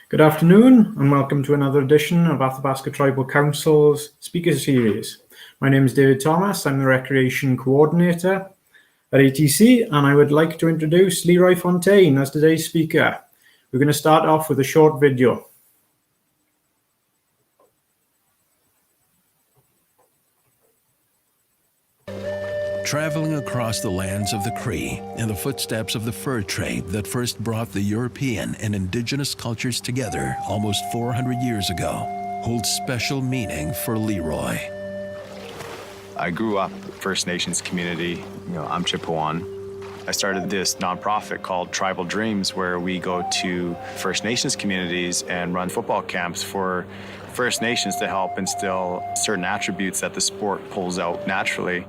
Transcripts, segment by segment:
Good afternoon and welcome to another edition of Athabasca Tribal Council's Speaker Series. My name is David Thomas, I'm the Recreation Coordinator at ATC, and I would like to introduce Leroy Fontaine as today's speaker. We're going to start off with a short video. Traveling across the lands of the Cree in the footsteps of the fur trade that first brought the European and Indigenous cultures together almost 400 years ago holds special meaning for Leroy. I grew up in the First Nations community. I'm Chipewyan. I started this nonprofit called Tribal Dreams, where we go to First Nations communities and run football camps for First Nations to help instill certain attributes that the sport pulls out naturally.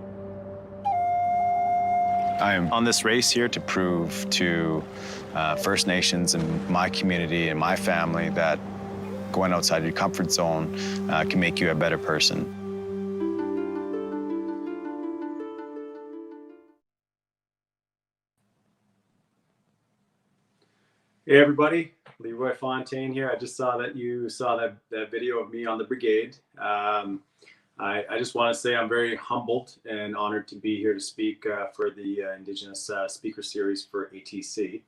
I am on this race here to prove to First Nations and my community and my family that going outside your comfort zone can make you a better person. Hey everybody, Leroy Fontaine here. I just saw that you saw that video of me on the brigade. I just want to say I'm very humbled and honored to be here to speak for the Indigenous Speaker Series for ATC.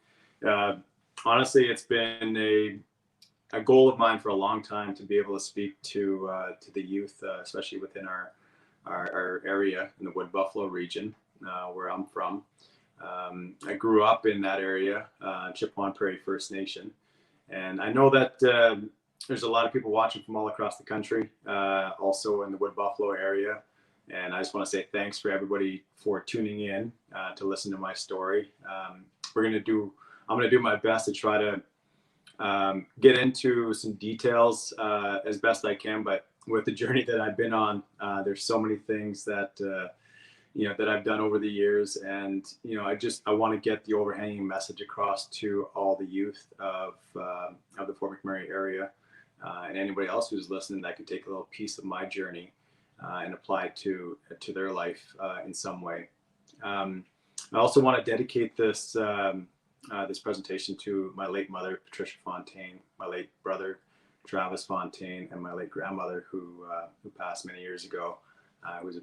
Honestly, it's been a goal of mine for a long time to be able to speak to the youth, especially within our area in the Wood Buffalo region, where I'm from. I grew up in that area, Chipewyan Prairie First Nation, and I know that there's a lot of people watching from all across the country, also in the Wood Buffalo area. And I just want to say thanks for everybody for tuning in to listen to my story. I'm going to do my best to try to get into some details as best I can. But with the journey that I've been on, there's so many things that that I've done over the years, and I want to get the overhanging message across to all the youth of the Fort McMurray area. And anybody else who's listening that can take a little piece of my journey and apply it to their life in some way. I also want to dedicate this this presentation to my late mother, Patricia Fontaine, my late brother, Travis Fontaine, and my late grandmother, who passed many years ago. It was a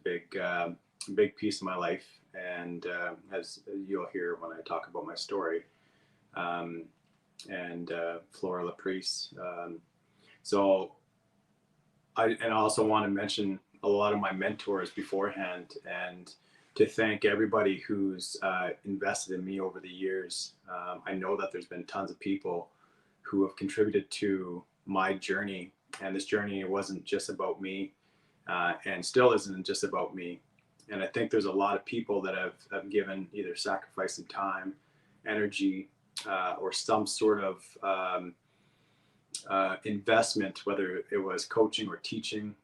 big piece of my life, and as you'll hear when I talk about my story, and Flora Laprice. So I also want to mention a lot of my mentors beforehand, and to thank everybody who's invested in me over the years. I know that there's been tons of people who have contributed to my journey, and this journey wasn't just about me, and still isn't just about me. And I think there's a lot of people that have given either sacrifice in time, energy, or some sort of investment, whether it was coaching or teaching,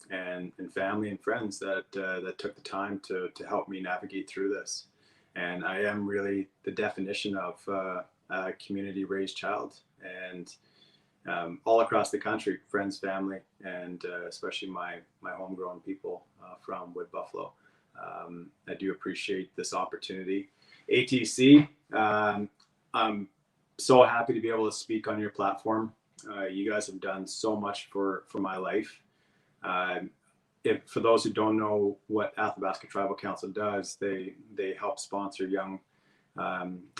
and family and friends that took the time to help me navigate through this. And I am really the definition of a community raised child, and all across the country, friends, family, and especially my homegrown people from Wood Buffalo. I do appreciate this opportunity. ATC, I'm so happy to be able to speak on your platform. You guys have done so much for my life. For those who don't know what Athabasca Tribal Council does, they help sponsor young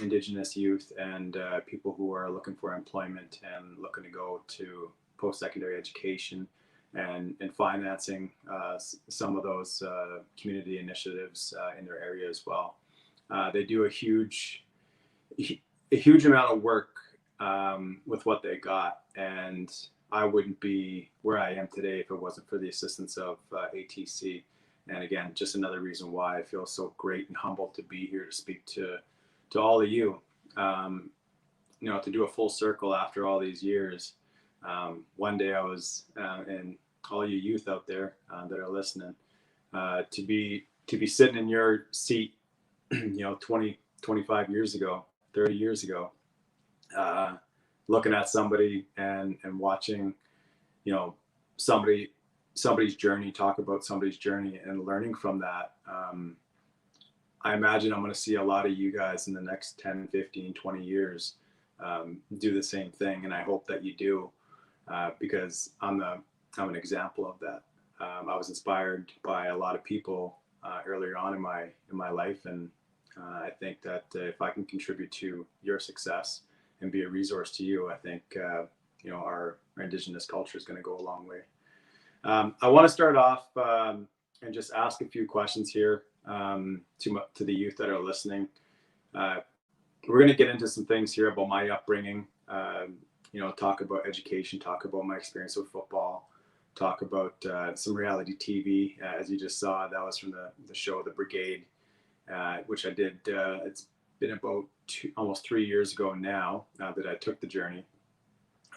Indigenous youth and people who are looking for employment and looking to go to post-secondary education, and financing some of those community initiatives in their area as well. They do a huge amount of work with what they got, and I wouldn't be where I am today if it wasn't for the assistance of ATC. And again, just another reason why I feel so great and humbled to be here to speak to all of you. To do a full circle after all these years. One day I was, and all you youth out there that are listening, to be sitting in your seat, 20, 25 years ago, 30 years ago, looking at somebody and watching, somebody's journey, talk about somebody's journey and learning from that. I imagine I'm going to see a lot of you guys in the next 10, 15, 20 years do the same thing. And I hope that you do, because I'm an example of that. I was inspired by a lot of people earlier on in my life, and I think that if I can contribute to your success and be a resource to you, I think our Indigenous culture is going to go a long way. I want to start off and just ask a few questions here to the youth that are listening. We're going to get into some things here about my upbringing, talk about education, talk about my experience with football, talk about some reality TV. As you just saw, that was from the show The Brigade, which I did. It's been about almost 3 years ago now that I took the journey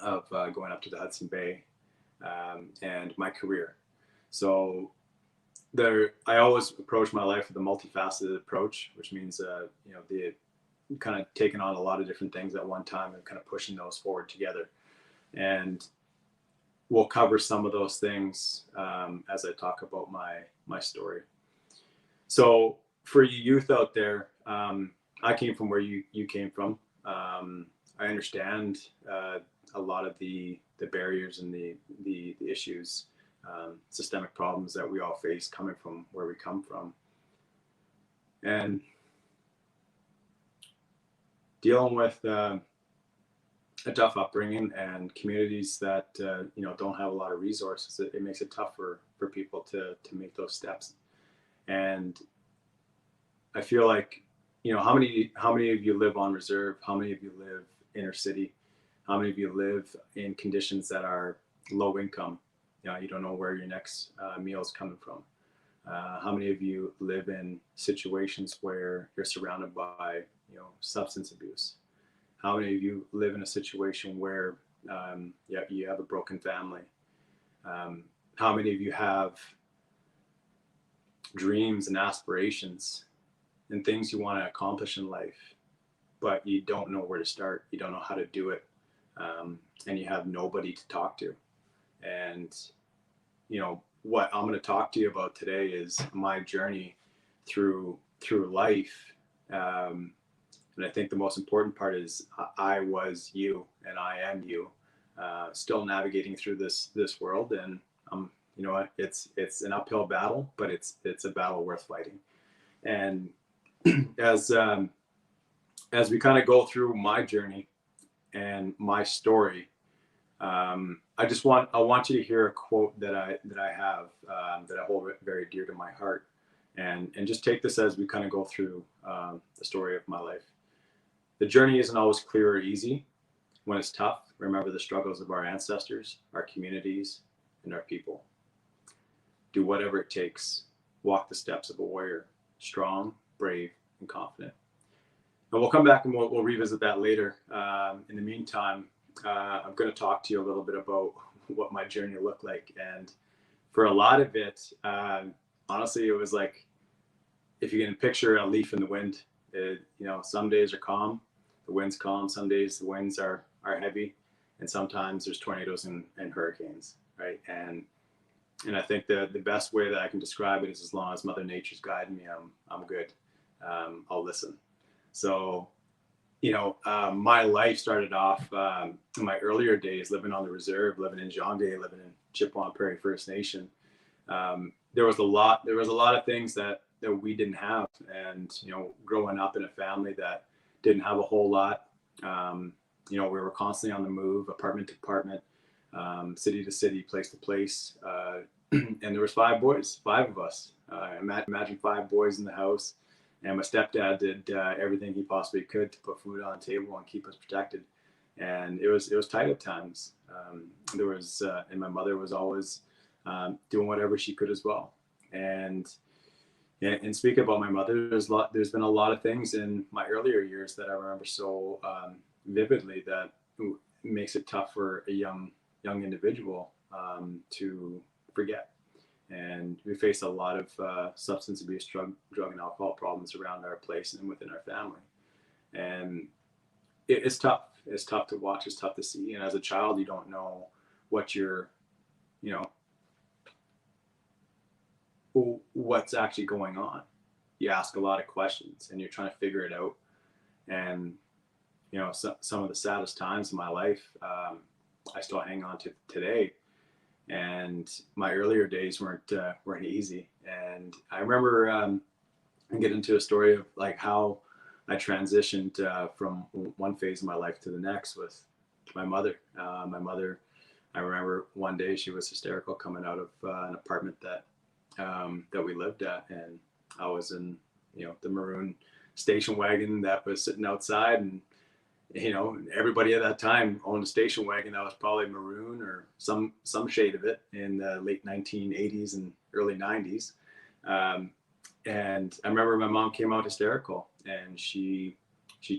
of going up to the Hudson Bay and my career. So I always approach my life with a multifaceted approach, which means the kind of taking on a lot of different things at one time and kind of pushing those forward together. And we'll cover some of those things as I talk about my story. So for you youth out there, I came from where you came from. I understand a lot of the barriers and the issues, systemic problems that we all face coming from where we come from. And dealing with a tough upbringing and communities that don't have a lot of resources, it makes it tough for people to make those steps. And I feel like, how many of you live on reserve? How many of you live inner city? How many of you live in conditions that are low income? You don't know where your next meal is coming from. How many of you live in situations where you're surrounded by substance abuse? How many of you live in a situation where you have a broken family? How many of you have dreams and aspirations and things you want to accomplish in life, but you don't know where to start? You don't know how to do it, and you have nobody to talk to. And what I'm going to talk to you about today is my journey through life. And I think the most important part is I was you and I am you, still navigating through this world. And you know what? It's an uphill battle, but it's a battle worth fighting. And as we kind of go through my journey and my story, I want you to hear a quote that I have that I hold very dear to my heart, and just take this as we kind of go through the story of my life. The journey isn't always clear or easy. When it's tough, remember the struggles of our ancestors, our communities, and our people. Do whatever it takes. Walk the steps of a warrior, strong, brave, and confident. And we'll come back and we'll revisit that later. In the meantime, I'm going to talk to you a little bit about what my journey looked like. And for a lot of it, honestly, it was like, if you can picture a leaf in the wind, some days are calm, the wind's calm. Some days the winds are heavy, and sometimes there's tornadoes and hurricanes, right? And I think the best way that I can describe it is, as long as Mother Nature's guiding me, I'm good. I'll listen. So, my life started off in my earlier days living on the reserve, living in John Day, living in Chipewyan Prairie First Nation. There was a lot of things that we didn't have, and growing up in a family that didn't have a whole lot, we were constantly on the move, apartment to apartment, city to city, place to place, and there was five of us. Imagine 5 boys in the house. And my stepdad did everything he possibly could to put food on the table and keep us protected. And it was tight at times. And my mother was always doing whatever she could as well. And speaking about my mother, there's been a lot of things in my earlier years that I remember so vividly that makes it tough for a young individual to forget. And we face a lot of substance abuse, drug and alcohol problems around our place and within our family. And it's tough. It's tough to watch. It's tough to see. And as a child, you don't know what what's actually going on. You ask a lot of questions and you're trying to figure it out. And, some of the saddest times in my life, I still hang on to today. And my earlier days weren't easy. And I remember I get into a story of like how I transitioned from one phase of my life to the next with my mother. I remember one day she was hysterical coming out of an apartment that we lived at, and I was in the maroon station wagon that was sitting outside, and everybody at that time owned a station wagon that was probably maroon or some shade of it in the late 1980s and early 90s. And I remember my mom came out hysterical, and she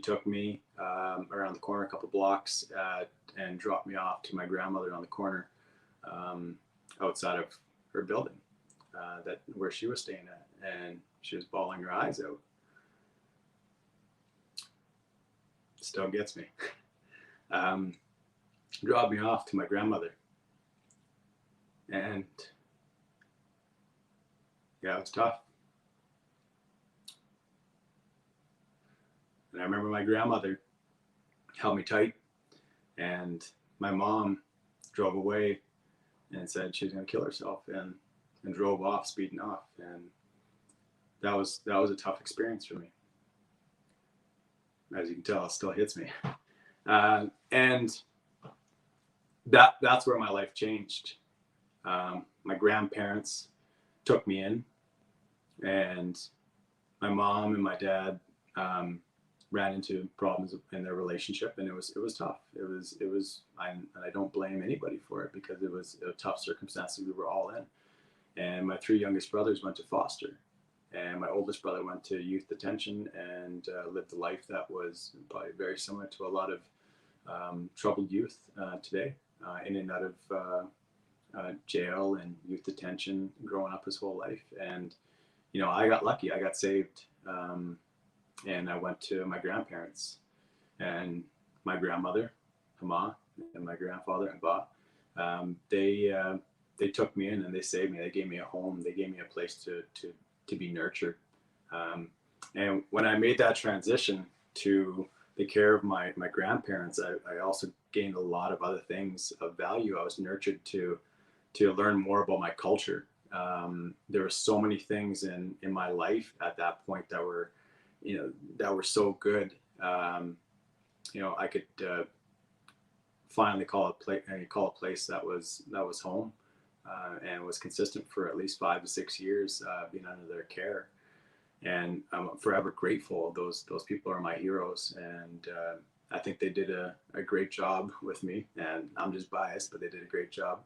took me around the corner a couple blocks and dropped me off to my grandmother on the corner outside of her building where she was staying at, and she was bawling her eyes out. Still gets me. Dropped me off to my grandmother, and yeah, it was tough. And I remember my grandmother held me tight, and my mom drove away and said she was going to kill herself, and drove off, speeding off. And that was a tough experience for me. As you can tell, it still hits me. And that's where my life changed. My grandparents took me in, and my mom and my dad ran into problems in their relationship, and it was tough. It was and I don't blame anybody for it, because it was a tough circumstances we were all in. And my three youngest brothers went to foster, and my oldest brother went to youth detention and lived a life that was probably very similar to a lot of troubled youth today, in and out of jail and youth detention, growing up his whole life. And I got lucky. I got saved. And I went to my grandparents, and my grandmother, Hama, and my grandfather, Haba. They took me in and they saved me. They gave me a home. They gave me a place to be nurtured. And when I made that transition to the care of my grandparents, I also gained a lot of other things of value. I was nurtured to learn more about my culture. There were so many things in my life at that point that were so good. I could finally call a place that was home, and was consistent for at least 5 to 6 years being under their care. And I'm forever grateful. Those people are my heroes, and I think they did a great job with me. And I'm just biased, but they did a great job.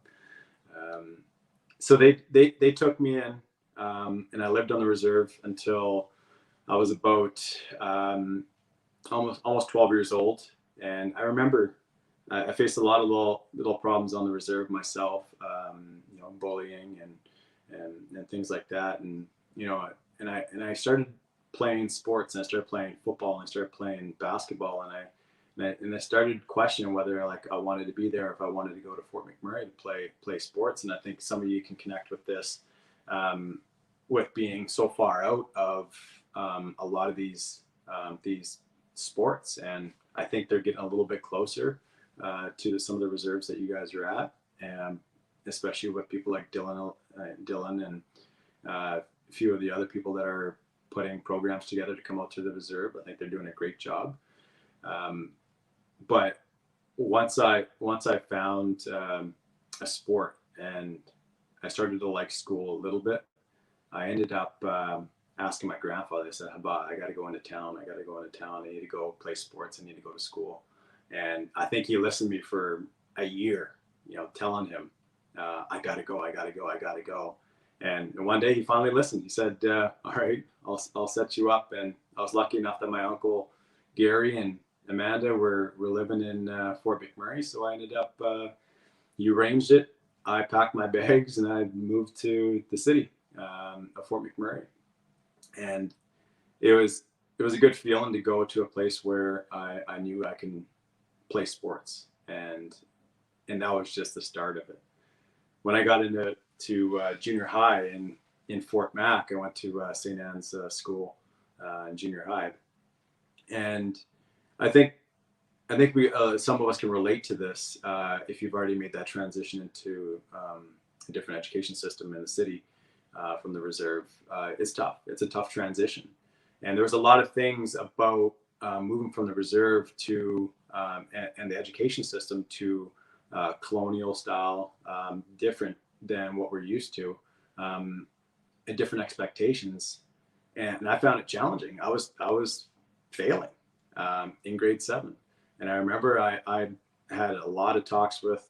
So they took me in, and I lived on the reserve until I was about almost 12 years old. And I remember I faced a lot of little problems on the reserve myself, bullying and things like that. And I started playing sports, and I started playing football, and I started playing basketball, and I started questioning whether I wanted to be there, if I wanted to go to Fort McMurray to play sports. And I think some of you can connect with this, with being so far out of a lot of these sports. And I think they're getting a little bit closer to some of the reserves that you guys are at, and especially with people like Dylan and a few of the other people that are putting programs together to come out to the reserve. I think they're doing a great job. But once I found a sport, and I started to like school a little bit, I ended up asking my grandfather. I said, Haba, I got to go into town. I need to go play sports. I need to go to school. And I think he listened to me for a year, telling him, I got to go. And one day he finally listened. He said, all right, I'll set you up. And I was lucky enough that my uncle Gary and Amanda were living in Fort McMurray. So I ended up, you arranged it. I packed my bags and I moved to the city of Fort McMurray. And it was a good feeling to go to a place where I knew I can play sports. And that was just the start of it. When I got into junior high in Fort Mac, I went to St. Anne's school in junior high. And I think I think some of us can relate to this if you've already made that transition into a different education system in the city from the reserve. It's tough. It's a tough transition. And there was a lot of things about moving from the reserve to and the education system to colonial style, different than what we're used to, and different expectations. And I found it challenging. I was failing in grade 7. And I remember I had a lot of talks with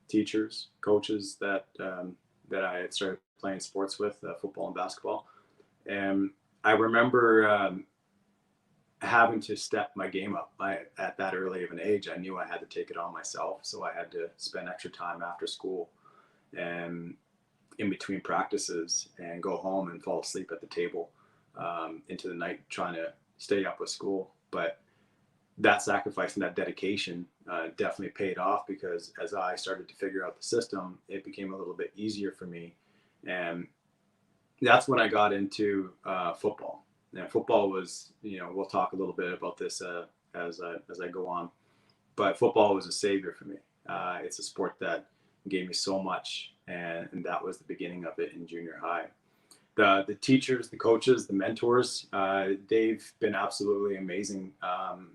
teachers, coaches that I had started playing sports with, football and basketball. And I remember having to step my game up. At that early of an age, I knew I had to take it on myself. So I had to spend extra time after school and in between practices and go home and fall asleep at the table into the night trying to stay up with school. But that sacrifice and that dedication definitely paid off, because as I started to figure out the system, it became a little bit easier for me. And that's when I got into football. And football was, we'll talk a little bit about this as I go on, but football was a savior for me. It's a sport that gave me so much, and that was the beginning of it in junior high. The teachers, the coaches, the mentors, they've been absolutely amazing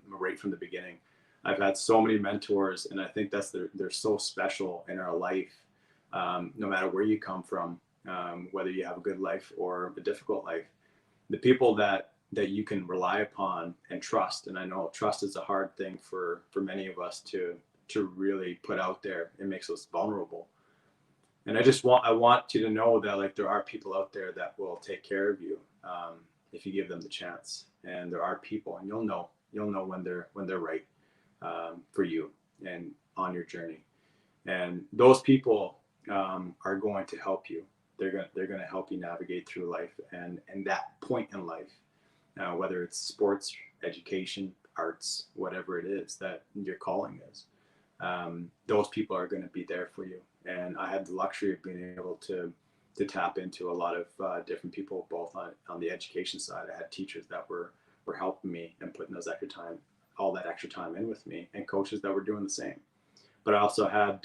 right from the beginning. I've had so many mentors, and I think they're so special in our life, no matter where you come from, whether you have a good life or a difficult life. The people that you can rely upon and trust, and I know trust is a hard thing for many of us to really put out there. It makes us vulnerable. And I want you to know that, like, there are people out there that will take care of you if you give them the chance. And there are people, and you'll know when they're right for you and on your journey. And those people are going to help you. They're going to help you navigate through life and that point in life, whether it's sports, education, arts, whatever it is that your calling is. Those people are going to be there for you. And I had the luxury of being able to tap into a lot of different people, both on the education side. I had teachers that were helping me and putting all that extra time in with me, and coaches that were doing the same. But I also had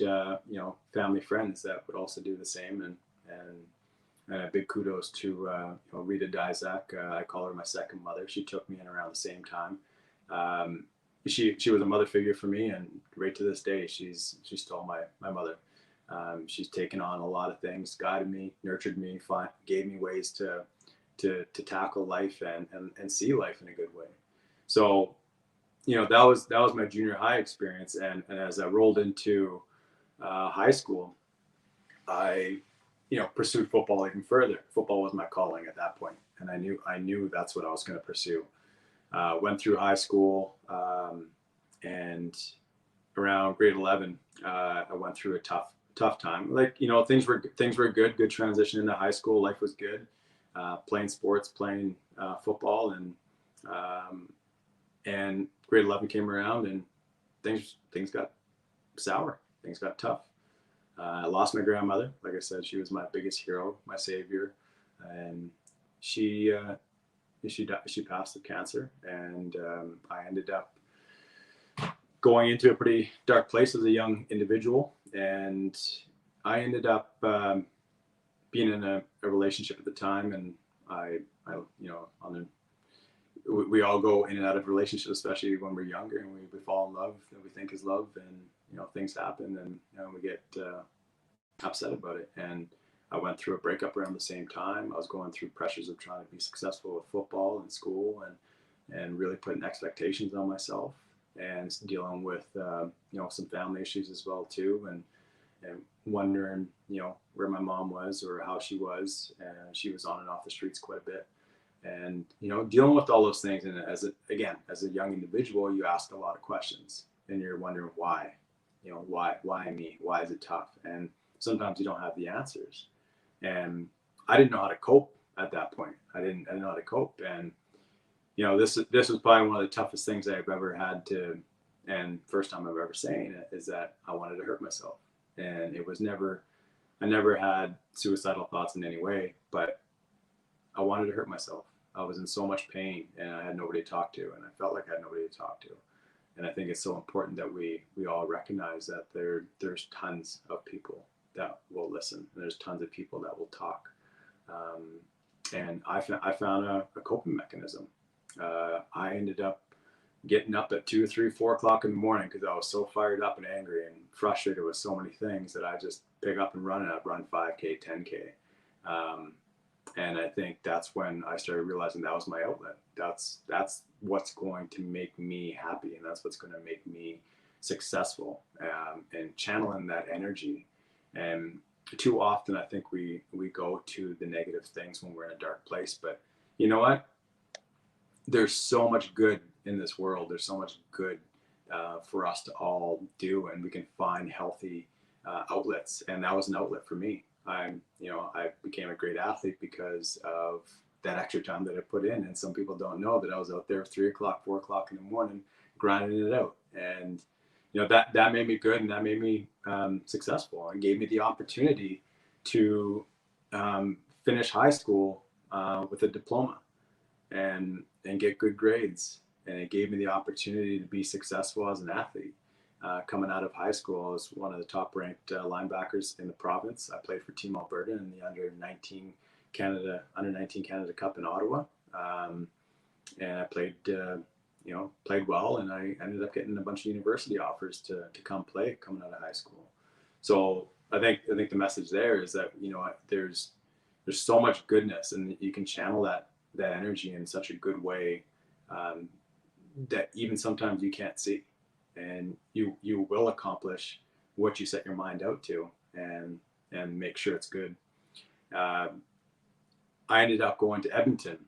family friends that would also do the same, and a big kudos to Rita Dizak. I call her my second mother. She took me in around the same time. She was a mother figure for me, and right to this day, she's still my mother. She's taken on a lot of things, guided me, nurtured me, gave me ways to tackle life and see life in a good way. So, that was my junior high experience. And as I rolled into high school, I pursued football even further. Football was my calling at that point, and I knew that's what I was going to pursue. Went through high school, and around grade 11, I went through a tough time. Like, things were good transition into high school. Life was good. Playing sports, playing football, and grade 11 came around, and things got sour. Things got tough. I lost my grandmother. Like I said, she was my biggest hero, my savior, and she passed of cancer, and I ended up going into a pretty dark place as a young individual, and I ended up being in a relationship at the time, and we all go in and out of relationships, especially when we're younger, and we fall in love that we think is love, and things happen, and we get upset about it. And I went through a breakup around the same time. I was going through pressures of trying to be successful with football and school, and really putting expectations on myself, and dealing with some family issues as well too, and wondering where my mom was or how she was. And she was on and off the streets quite a bit, and dealing with all those things. And as a young individual, you ask a lot of questions, and you're wondering why me? Why is it tough? And sometimes you don't have the answers. And I didn't know how to cope at that point. I didn't know how to cope. And this was probably one of the toughest things I've ever had to, and first time I've ever saying it, is that I wanted to hurt myself. And I never had suicidal thoughts in any way, but I wanted to hurt myself. I was in so much pain, and I had nobody to talk to, and I felt like I had nobody to talk to. And I think it's so important that we all recognize that there's tons of people that will listen. And there's tons of people that will talk. And I found a coping mechanism. I ended up getting up at 2, 3, 4 o'clock in the morning because I was so fired up and angry and frustrated with so many things that I just pick up and run, and I'd run 5K, 10K. And I think that's when I started realizing that was my outlet. That's what's going to make me happy, and that's what's going to make me successful, and channeling that energy. And too often, I think we go to the negative things when we're in a dark place. But you know what? There's so much good in this world. There's so much good for us to all do, and we can find healthy outlets. And that was an outlet for me. I became a great athlete because of that extra time that I put in. And some people don't know that I was out there 3 o'clock, 4 o'clock in the morning, grinding it out. And that made me good, and that made me successful, and gave me the opportunity to finish high school with a diploma and get good grades. And it gave me the opportunity to be successful as an athlete. Coming out of high school, I was one of the top ranked linebackers in the province. I played for Team Alberta in the under 19 Canada Cup in Ottawa. And I played well, and I ended up getting a bunch of university offers to come play coming out of high school. So I think the message there is that, there's so much goodness, and you can channel that energy in such a good way that even sometimes you can't see, and you will accomplish what you set your mind out to, and make sure it's good. I ended up going to Edmonton.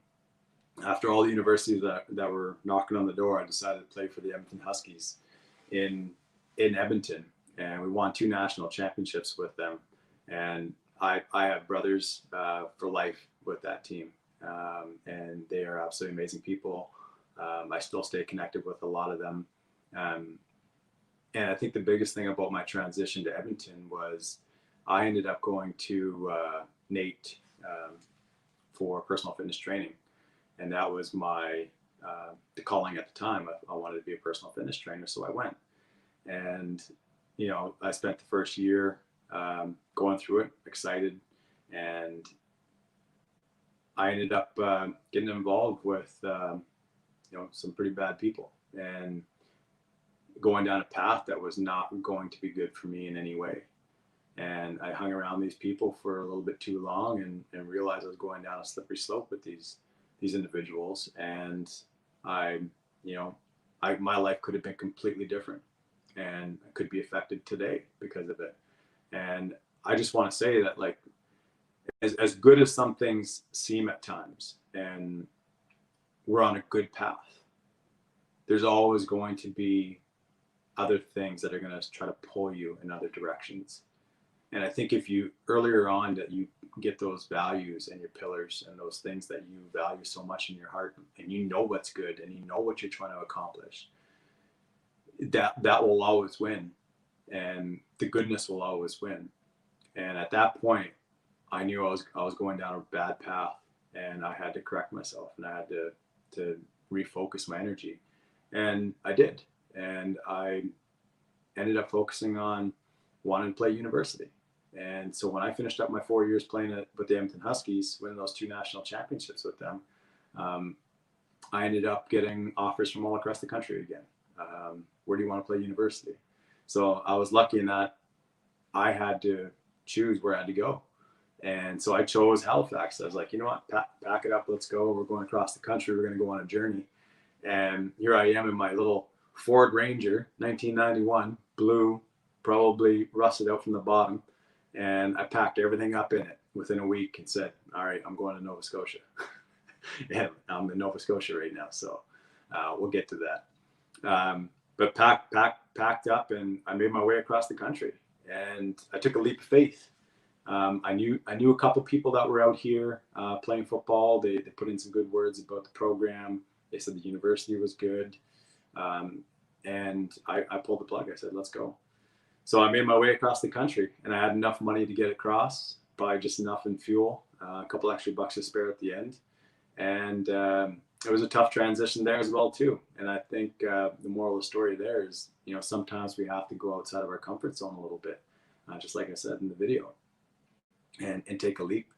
After all the universities that were knocking on the door, I decided to play for the Edmonton Huskies in Edmonton, and we won 2 national championships with them. And I have brothers for life with that team, and they are absolutely amazing people. I still stay connected with a lot of them. And I think the biggest thing about my transition to Edmonton was I ended up going to NAIT for personal fitness training. And that was my the calling at the time. I wanted to be a personal fitness trainer, so I went. And I spent the first year going through it, excited, and I ended up getting involved with some pretty bad people, and going down a path that was not going to be good for me in any way. And I hung around these people for a little bit too long, and realized I was going down a slippery slope with these individuals. And my life could have been completely different, and I could be affected today because of it. And I just want to say that, like, as good as some things seem at times, and we're on a good path, there's always going to be other things that are going to try to pull you in other directions. And I think if you earlier on that you get those values and your pillars and those things that you value so much in your heart, and you know what's good, and you know what you're trying to accomplish, that will always win, and the goodness will always win. And at that point, I knew I was going down a bad path, and I had to correct myself, and I had to refocus my energy, and I did. And I ended up focusing on wanting to play university. And so when I finished up my 4 years playing with the Edmonton Huskies, winning those 2 national championships with them, I ended up getting offers from all across the country again. Where do you want to play university? So I was lucky in that I had to choose where I had to go. And so I chose Halifax. I was like, you know what, pack it up, let's go. We're going across the country. We're going to go on a journey. And here I am in my little Ford Ranger, 1991, blue, probably rusted out from the bottom. And I packed everything up in it within a week and said, all right, I'm going to Nova Scotia. And I'm in Nova Scotia right now. So we'll get to that. But packed up, and I made my way across the country, and I took a leap of faith. I knew a couple people that were out here playing football. They put in some good words about the program. They said the university was good. And I pulled the plug. I said, let's go. So I made my way across the country, and I had enough money to get across, probably just enough in fuel, a couple extra bucks to spare at the end. And it was a tough transition there as well too. And I think the moral of the story there is, sometimes we have to go outside of our comfort zone a little bit, just like I said in the video, and take a leap.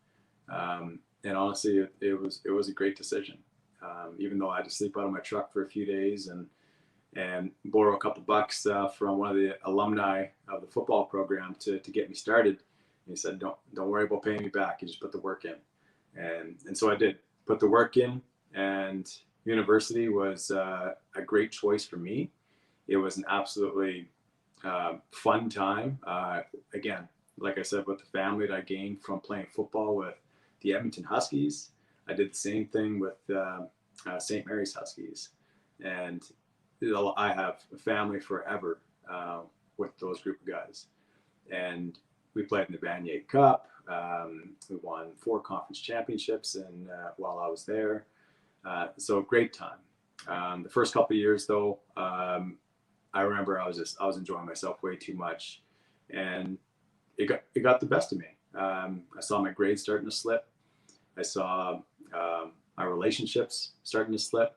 And honestly, it was a great decision. Even though I had to sleep out of my truck for a few days and borrow a couple bucks from one of the alumni of the football program to get me started. And he said, don't worry about paying me back. You just put the work in. And so I did put the work in, and university was a great choice for me. It was an absolutely fun time. Again, like I said, with the family that I gained from playing football with the Edmonton Huskies, I did the same thing with St. Mary's Huskies. And I have a family forever with those group of guys. And we played in the Vanier Cup. We won 4 conference championships and while I was there. So great time. The first couple of years though, I remember I was enjoying myself way too much, and it got the best of me. I saw my grades starting to slip. I saw my relationships starting to slip,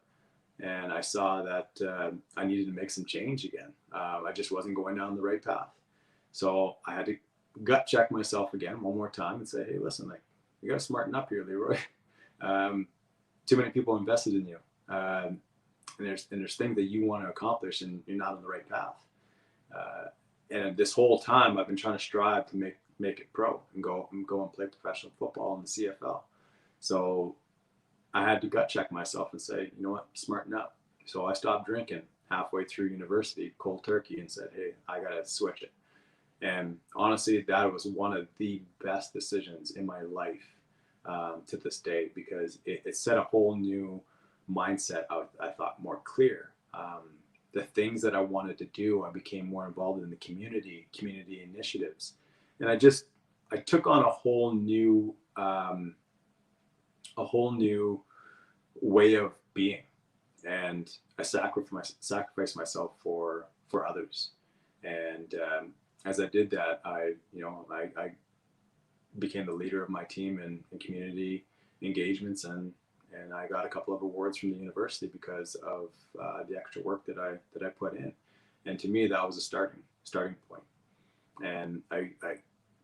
and I saw that I needed to make some change again. I just wasn't going down the right path. So I had to gut check myself again one more time and say, hey, listen, like, you got to smarten up here, Leroy. Too many people invested in you. And there's things that you want to accomplish and you're not on the right path. And this whole time I've been trying to strive to make it pro and go and play professional football in the CFL. So I had to gut check myself and say, you know what, smarten up. So I stopped drinking halfway through university, cold turkey, and said, hey, I got to switch it. And honestly, that was one of the best decisions in my life to this day, because it set a whole new mindset. I thought more clear. The things that I wanted to do, I became more involved in the community initiatives. And I took on a whole new way of being, and I sacrificed myself for others. And as I did that, I became the leader of my team in community engagements, and I got a couple of awards from the university because of the extra work that I put in. And to me, that was a starting point. And I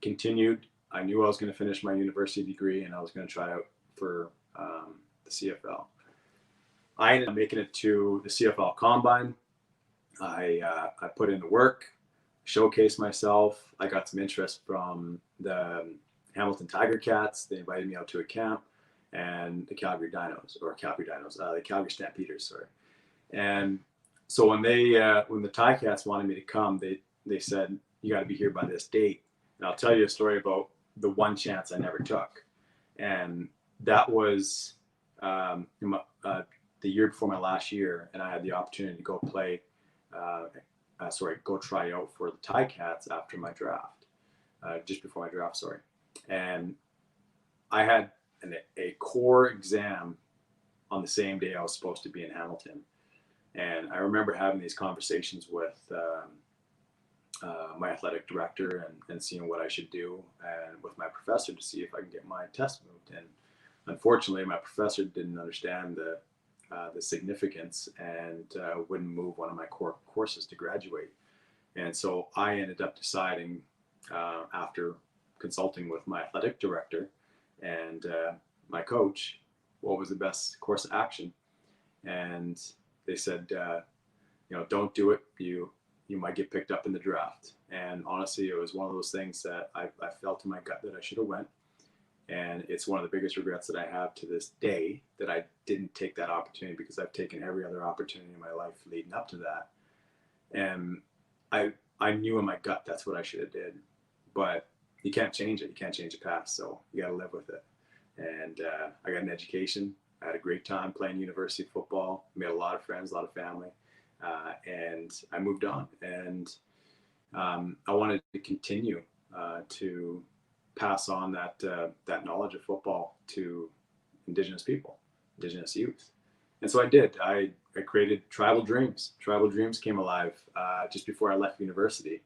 continued. I knew I was going to finish my university degree, and I was going to try out for the CFL. I ended up making it to the CFL Combine. I put in the work, showcased myself. I got some interest from the Hamilton Tiger Cats. They invited me out to a camp, and the Calgary Stampeders, sorry. And so when the Ticats wanted me to come, they said, you got to be here by this date. And I'll tell you a story about the one chance I never took. And that was the year before my last year, and I had the opportunity to go try out for the Ticats after my draft, just before my draft, sorry. And I had a core exam on the same day I was supposed to be in Hamilton. And I remember having these conversations with my athletic director and seeing what I should do, and with my professor to see if I can get my test moved. And unfortunately, my professor didn't understand the significance and wouldn't move one of my core courses to graduate. And so I ended up deciding, after consulting with my athletic director and my coach, what was the best course of action. And they said, don't do it. You might get picked up in the draft. And honestly, it was one of those things that I felt in my gut that I should have went. And it's one of the biggest regrets that I have to this day, that I didn't take that opportunity, because I've taken every other opportunity in my life leading up to that. And I knew in my gut that's what I should have did. But you can't change it. You can't change the past. So you got to live with it. And I got an education. I had a great time playing university football. Made a lot of friends, a lot of family. And I moved on. And I wanted to continue to pass on that knowledge of football to Indigenous people, Indigenous youth. And so I did. I created Tribal Dreams. Tribal Dreams came alive just before I left university.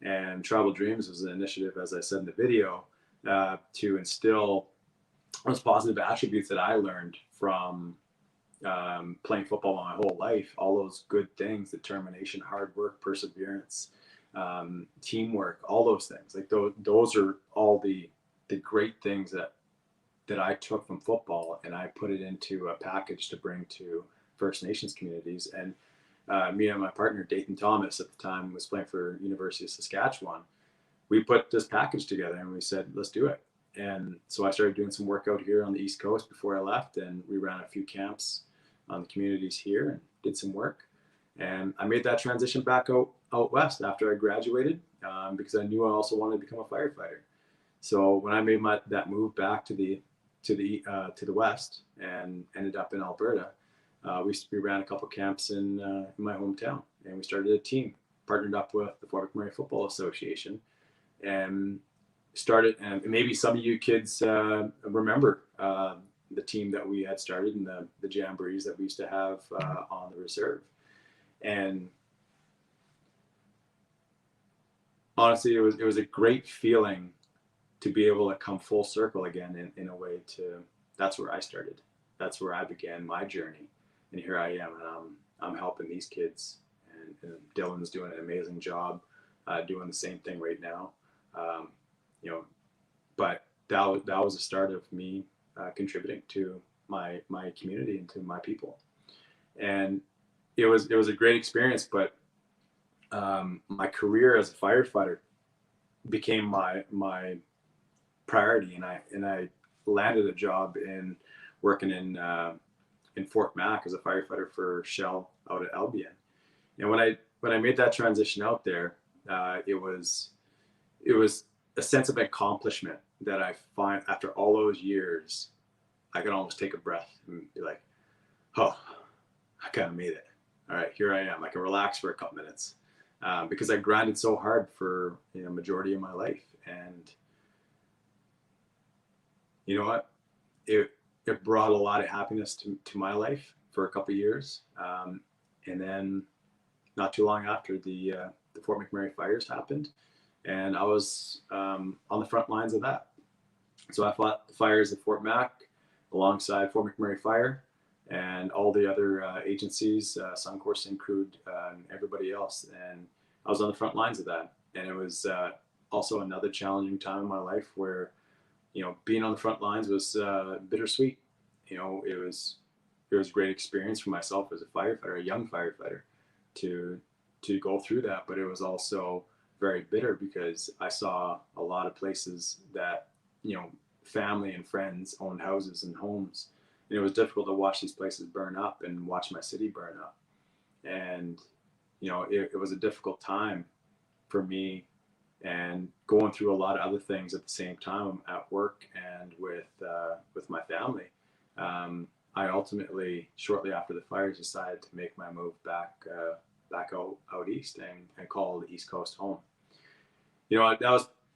And Tribal Dreams was an initiative, as I said in the video, to instill those positive attributes that I learned from playing football my whole life, all those good things, determination, hard work, perseverance, teamwork, all those things, like those are all the great things that I took from football, and I put it into a package to bring to First Nations communities. And me and my partner, Dathan Thomas, at the time was playing for University of Saskatchewan. We put this package together and we said, let's do it. And so I started doing some work out here on the East Coast before I left, and we ran a few camps on the communities here and did some work. And I made that transition back out west after I graduated, because I knew I also wanted to become a firefighter. So when I made that move back to the west and ended up in Alberta, we ran a couple camps in my hometown, and we started a team, partnered up with the Fort McMurray Football Association, and started. And maybe some of you kids remember the team that we had started and the jamborees that we used to have on the reserve. And honestly, it was a great feeling to be able to come full circle again in a way to, that's where I started. That's where I began my journey. And here I am, and I'm helping these kids, and Dylan's doing an amazing job doing the same thing right now. But that was the start of me contributing to my community and to my people. And it was a great experience, but my career as a firefighter became my priority, and I landed a job in working in Fort Mac as a firefighter for Shell out at Albion. And when I made that transition out there, it was a sense of accomplishment that I find after all those years. I could almost take a breath and be like, oh, I kind of made it. All right, here I am. I can relax for a couple minutes, because I grinded so hard for majority of my life. And you know what? It brought a lot of happiness to my life for a couple of years. And then not too long after the Fort McMurray fires happened, and I was on the front lines of that. So I fought the fires at Fort Mac alongside Fort McMurray Fire and all the other agencies, Suncor, Syncrude, and everybody else. And I was on the front lines of that. And it was also another challenging time in my life where, being on the front lines was bittersweet. It was a great experience for myself as a firefighter, a young firefighter, to go through that. But it was also very bitter because I saw a lot of places that, family and friends owned houses and homes. And it was difficult to watch these places burn up and watch my city burn up. And, it was a difficult time for me, and going through a lot of other things at the same time at work and with my family. I ultimately, shortly after the fires, decided to make my move back out east and call the East Coast home.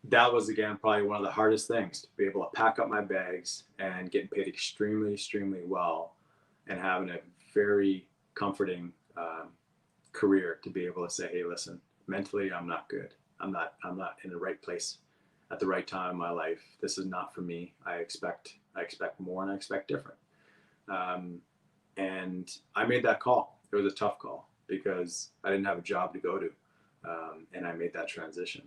That was again probably one of the hardest things, to be able to pack up my bags and getting paid extremely, extremely well, and having a very comforting career to be able to say, hey, listen, mentally I'm not good. I'm not in the right place at the right time in my life. This is not for me. I expect more, and I expect different. And I made that call. It was a tough call because I didn't have a job to go to, and I made that transition.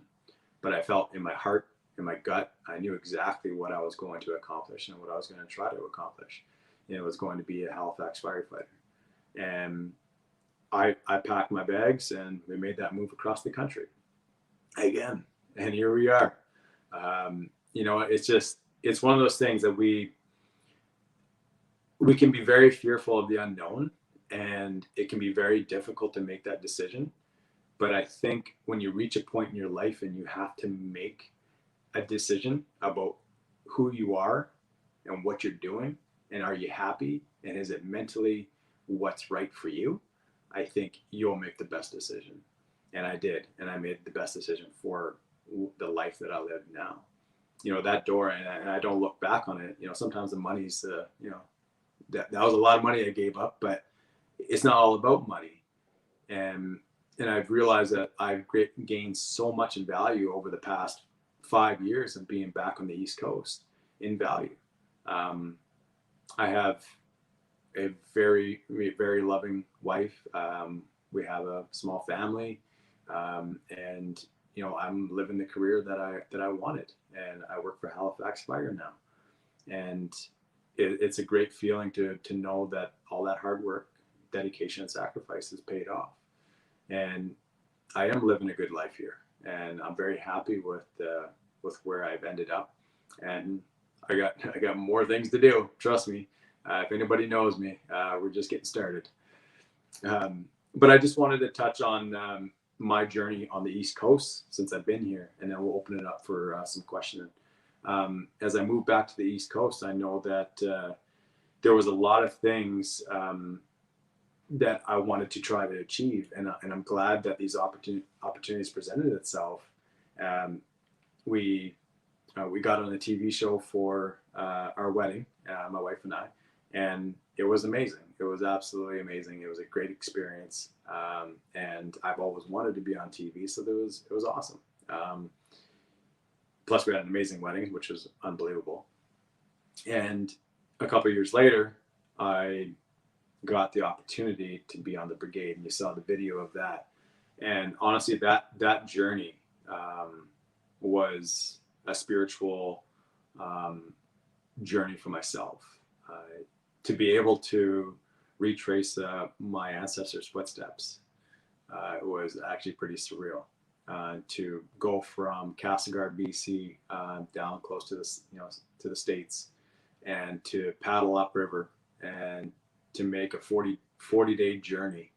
But I felt in my heart, in my gut, I knew exactly what I was going to accomplish and what I was going to try to accomplish. It was going to be a Halifax firefighter. And I packed my bags, and we made that move across the country again. And here we are. It's one of those things that we can be very fearful of the unknown, and it can be very difficult to make that decision. But I think when you reach a point in your life and you have to make a decision about who you are and what you're doing, and are you happy, and is it mentally what's right for you, I think you'll make the best decision. And I did, and I made the best decision for the life that I live now. That door, and I don't look back on it. Sometimes the money's, that was a lot of money I gave up, but it's not all about money. And I've realized that I've gained so much in value over the past 5 years of being back on the East Coast in value. I have a very, very loving wife. We have a small family, and I'm living the career that I wanted, and I work for Halifax Fire now, and it's a great feeling to know that all that hard work, dedication, and sacrifice has paid off, and I am living a good life here, and I'm very happy with where I've ended up, and I got more things to do. Trust me. If anybody knows me, we're just getting started. But I just wanted to touch on my journey on the East Coast since I've been here, and then we'll open it up for some questioning. As I moved back to the East Coast, I know that there was a lot of things that I wanted to try to achieve, and I'm glad that these opportunities presented itself. We got on a TV show for our wedding, my wife and I, and it was amazing. It was absolutely amazing. It was a great experience, and I've always wanted to be on TV, so it was awesome. Plus, we had an amazing wedding, which was unbelievable. And a couple of years later, I got the opportunity to be on the brigade, and you saw the video of that. And honestly, that journey was a spiritual journey for myself. To be able to retrace my ancestors' footsteps was actually pretty surreal. To go from Castlegar, BC, down close to to the States, and to paddle upriver and to make a 40-day journey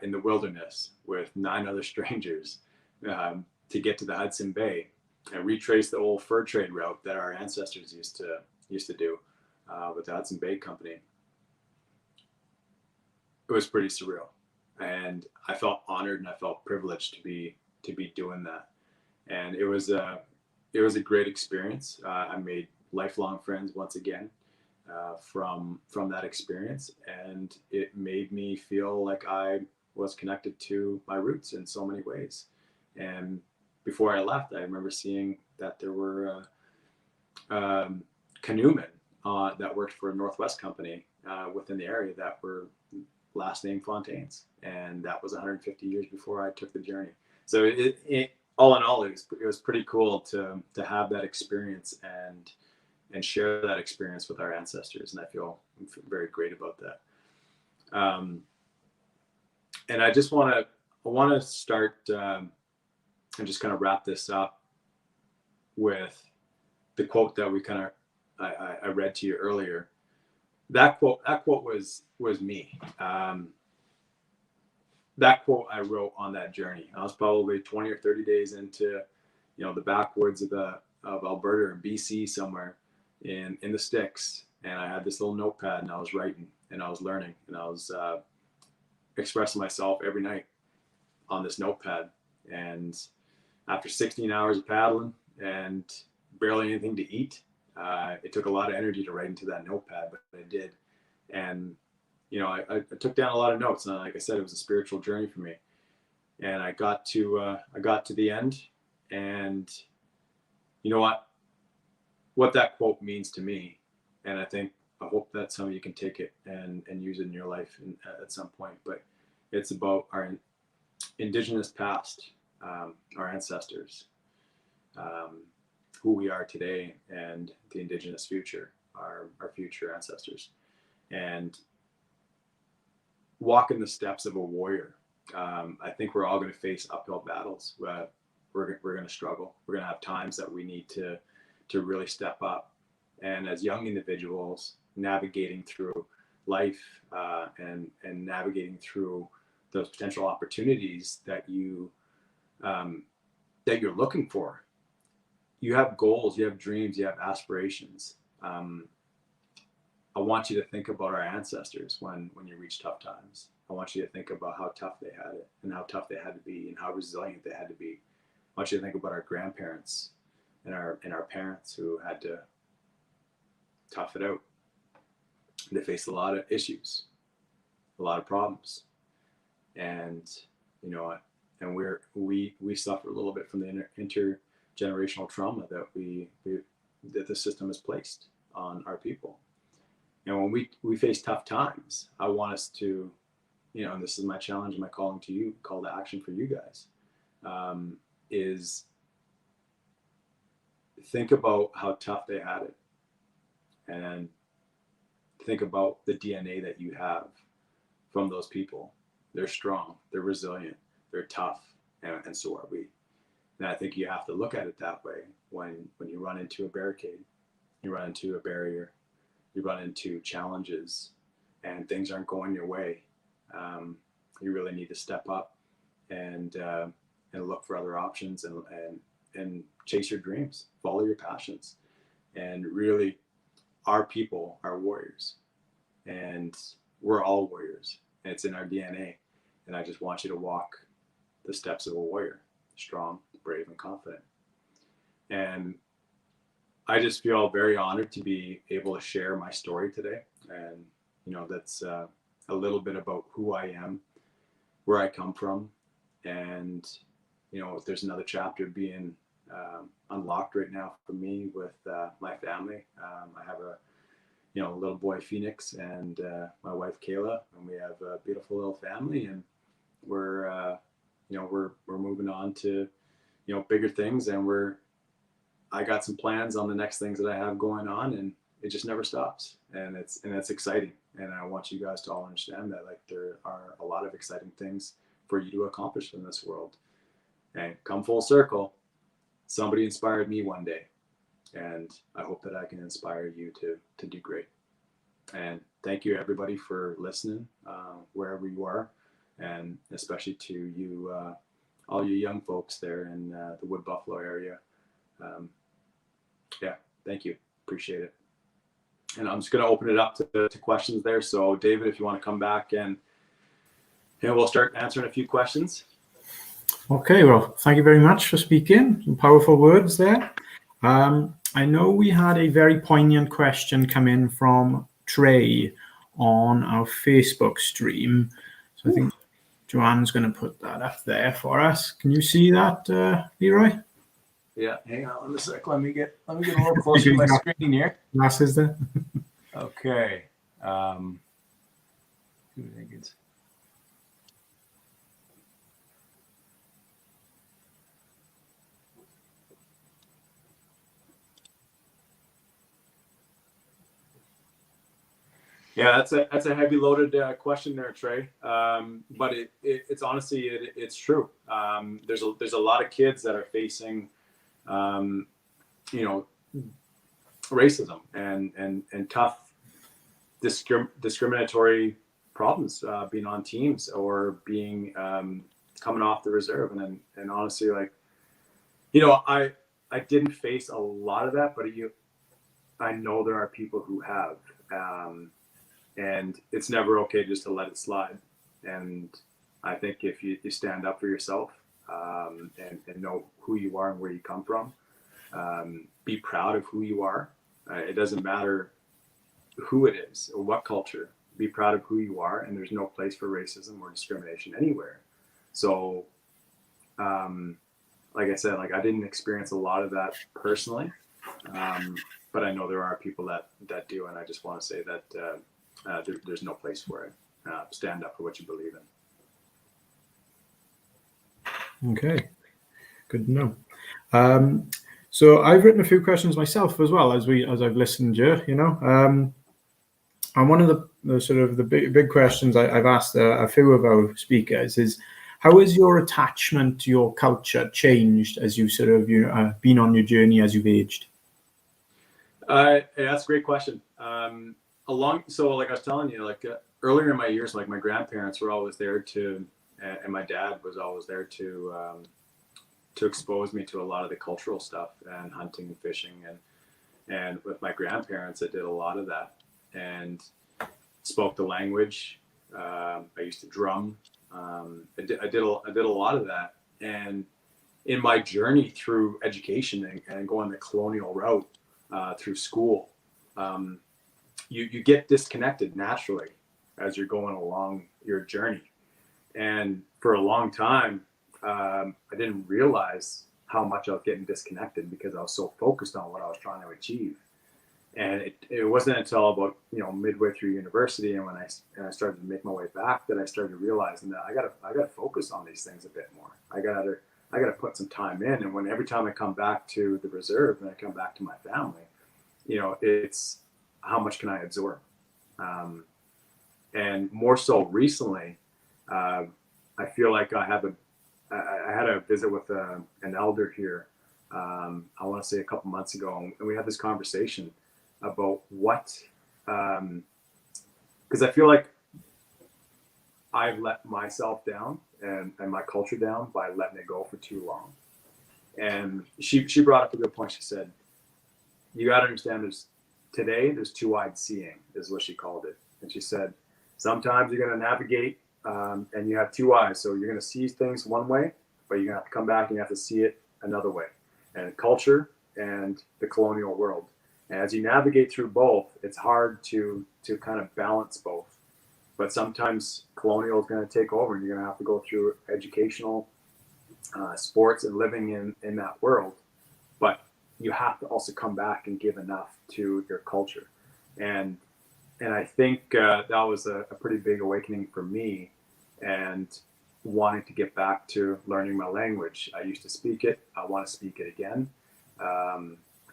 in the wilderness with 9 other strangers to get to the Hudson Bay and retrace the old fur trade route that our ancestors used to do with the Hudson Bay Company. It was pretty surreal, and I felt honored and I felt privileged to be doing that. And it was a great experience. I made lifelong friends once again from that experience, and it made me feel like I was connected to my roots in so many ways. And before I left, I remember seeing that there were canoemen that worked for a Northwest company within the area that were last name Fontaines, and that was 150 years before I took the journey. So it all in all, it was pretty cool to have that experience and share that experience with our ancestors, and I feel very great about that. And I just want to start and just kind of wrap this up with the quote that I read to you earlier. That quote was me. That quote I wrote on that journey. I was probably 20 or 30 days into, the backwoods of Alberta or BC somewhere in the sticks, and I had this little notepad, and I was writing, and I was learning, and I was expressing myself every night on this notepad. And after 16 hours of paddling and barely anything to eat, it took a lot of energy to write into that notepad, but I did. And I took down a lot of notes, and like I said, it was a spiritual journey for me. And I got to the end, and you know what that quote means to me, and I hope that some of you can take it and use it in your life at some point. But it's about our Indigenous past, our ancestors, who we are today, and the Indigenous future, our future ancestors, and walk in the steps of a warrior. I think we're all going to face uphill battles. We're going to struggle. We're going to have times that we need to really step up. And as young individuals navigating through life and navigating through those potential opportunities that you're looking for, you have goals, you have dreams, you have aspirations. I want you to think about our ancestors when you reach tough times. I want you to think about how tough they had it, and how tough they had to be, and how resilient they had to be. I want you to think about our grandparents and our parents who had to tough it out. They faced a lot of issues, a lot of problems, and and we suffer a little bit from the intergenerational trauma that the system has placed on our people. And when when we face tough times, I want us to, and this is my challenge, my calling to you, call to action for you guys, is think about how tough they had it, and think about the DNA that you have from those people. They're strong, they're resilient, they're tough, and so are we. And I think you have to look at it that way when you run into a barricade, you run into a barrier, you run into challenges, and things aren't going your way. You really need to step up and look for other options and chase your dreams, follow your passions, and really, our people are warriors, and we're all warriors, and it's in our DNA. And I just want you to walk the steps of a warrior, strong, brave, and confident. And I just feel very honored to be able to share my story today. And, that's a little bit about who I am, where I come from. And, there's another chapter being unlocked right now for me with my family. I have a little boy, Phoenix, and my wife, Kayla, and we have a beautiful little family, and we're moving on to, bigger things, and I got some plans on the next things that I have going on, and it just never stops. And it's exciting. And I want you guys to all understand that, like, there are a lot of exciting things for you to accomplish in this world. And come full circle, somebody inspired me one day, and I hope that I can inspire you to do great. And thank you, everybody, for listening, wherever you are, and especially to you, all you young folks there in the Wood Buffalo area. Thank you. Appreciate it. And I'm just going to open it up to questions there. So, David, if you want to come back, and we'll start answering a few questions. Okay, well, thank you very much for speaking. Some powerful words there. I know we had a very poignant question come in from Trey on our Facebook stream. So I think Joanne's going to put that up there for us. Can you see that, Leroy? Yeah, hang on a sec. Let me get a little closer to my screen here. Glasses there. Okay. Who do you think it's? Yeah, that's a heavy loaded question there, Trey. But it's honestly it's true. There's a lot of kids that are facing, racism and tough discriminatory problems being on teams or being coming off the reserve. And honestly, like, I didn't face a lot of that, but I know there are people who have. And it's never okay just to let it slide. And I think if you stand up for yourself and know who you are and where you come from, be proud of who you are. It doesn't matter who it is or what culture. Be proud of who you are, and there's no place for racism or discrimination anywhere. So, like I said, like, I didn't experience a lot of that personally, but I know there are people that do, and I just want to say that there's no place for it. Stand up for what you believe in. Okay, good to know. So I've written a few questions myself as well as I've listened here. And one of the sort of the big questions I've asked a few of our speakers is, how has your attachment to your culture changed as you sort of been on your journey as you've aged? Yeah, that's a great question. So like I was telling you, like earlier in my years, like my grandparents were always there and my dad was always there to expose me to a lot of the cultural stuff and hunting and fishing. And with my grandparents, I did a lot of that and spoke the language. I used to drum. I did a lot of that. And in my journey through education and going the colonial route through school, you get disconnected naturally as you're going along your journey. And for a long time, I didn't realize how much I was getting disconnected because I was so focused on what I was trying to achieve. And it wasn't until about, midway through university, and when I started to make my way back, that I started realizing that I gotta focus on these things a bit more. I gotta put some time in. And when every time I come back to the reserve and I come back to my family, it's how much can I absorb? And more so recently, I feel like I had a visit with an elder here. I want to say a couple months ago, and we had this conversation about what, because I feel like I've let myself down and my culture down by letting it go for too long. And she brought up a good point. She said, you got to understand, there's two-eyed seeing, is what she called it. And she said, sometimes you're going to navigate and you have two eyes. So you're going to see things one way, but you're going to have to come back and you have to see it another way. And culture and the colonial world. And as you navigate through both, it's hard to kind of balance both. But sometimes colonial is going to take over and you're going to have to go through educational, sports, and living in that world. But you have to also come back and give enough to your culture. And I think that was a pretty big awakening for me, and wanting to get back to learning my language. I used to speak it. I want to speak it again.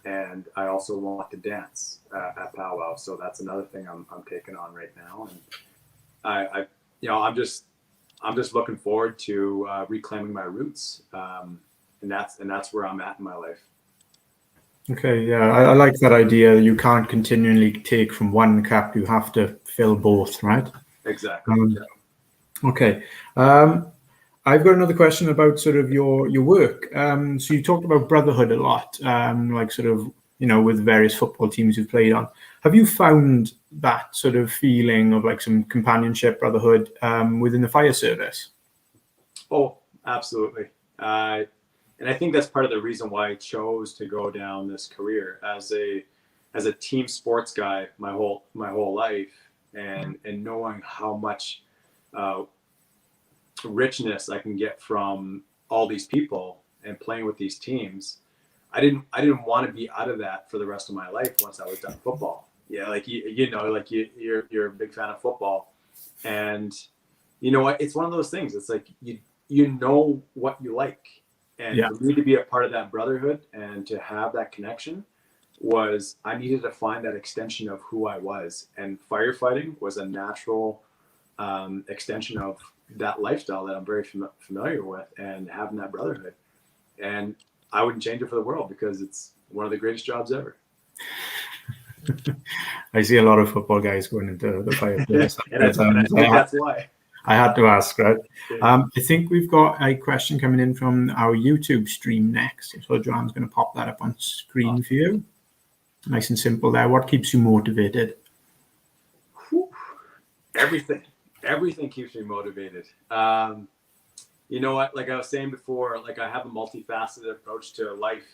And I also want to dance at powwow. So that's another thing I'm taking on right now. And I'm just looking forward to reclaiming my roots. And that's where I'm at in my life. Okay, yeah, I like that idea. You can't continually take from one cup. You have to fill both, right? Exactly. Okay. I've got another question about sort of your work. So you talked about brotherhood a lot, like sort of, with various football teams you've played on. Have you found that sort of feeling of like some companionship, brotherhood within the fire service? Oh, absolutely. And I think that's part of the reason why I chose to go down this career as a team sports guy my whole life, and knowing how much richness I can get from all these people and playing with these teams. I didn't want to be out of that for the rest of my life once I was done football. Yeah, like you're a big fan of football, and you know what? It's one of those things. It's like you know what you like. And for me to be a part of that brotherhood and to have that connection I needed to find that extension of who I was. And firefighting was a natural extension of that lifestyle that I'm very familiar with, and having that brotherhood. And I wouldn't change it for the world, because it's one of the greatest jobs ever. I see a lot of football guys going into the fire service. and I think that's why. I had to ask, right? I think we've got a question coming in from our YouTube stream next. So Joanne's going to pop that up on screen for you. Nice and simple there. What keeps you motivated? Everything keeps me motivated. You know what? Like I was saying before, like I have a multifaceted approach to life.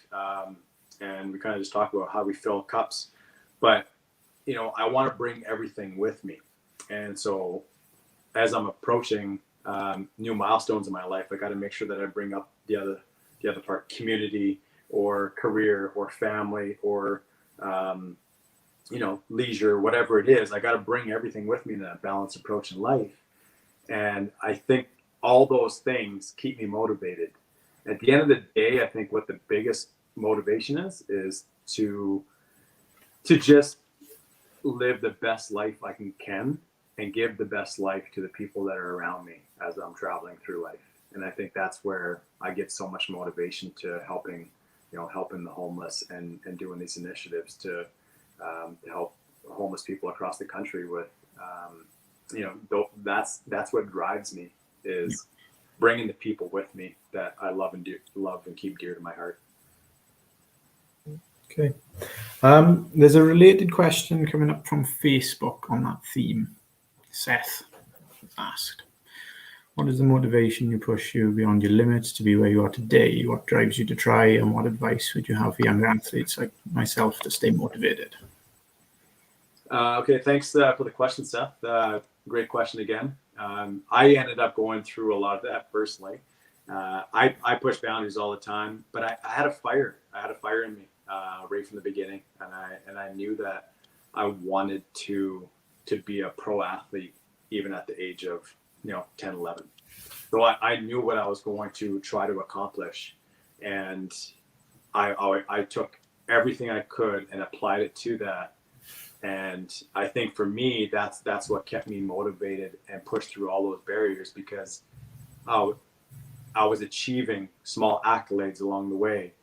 And we kind of just talked about how we fill cups. But, I want to bring everything with me. And so as I'm approaching new milestones in my life, I got to make sure that I bring up the other part, community or career or family or, leisure, whatever it is. I got to bring everything with me in that balanced approach in life. And I think all those things keep me motivated. At the end of the day, I think what the biggest motivation is to just live the best life I can and give the best life to the people that are around me as I'm traveling through life. And I think that's where I get so much motivation to helping the homeless and doing these initiatives to help homeless people across the country with, that's what drives me, is bringing the people with me that I love and keep dear to my heart. Okay. There's a related question coming up from Facebook on that theme. Seth asked, what is the motivation you push you beyond your limits to be where you are today? What drives you to try, and what advice would you have for younger athletes like myself to stay motivated? Okay, thanks for the question, Seth. Great question again. I ended up going through a lot of that personally. I push boundaries all the time, but I had a fire. I had a fire in me. right from the beginning, and I knew that I wanted to be a pro athlete even at the age of 10, 11. So I knew what I was going to try to accomplish, and I took everything I could and applied it to that. And I think for me, that's what kept me motivated and pushed through all those barriers, because I was achieving small accolades along the way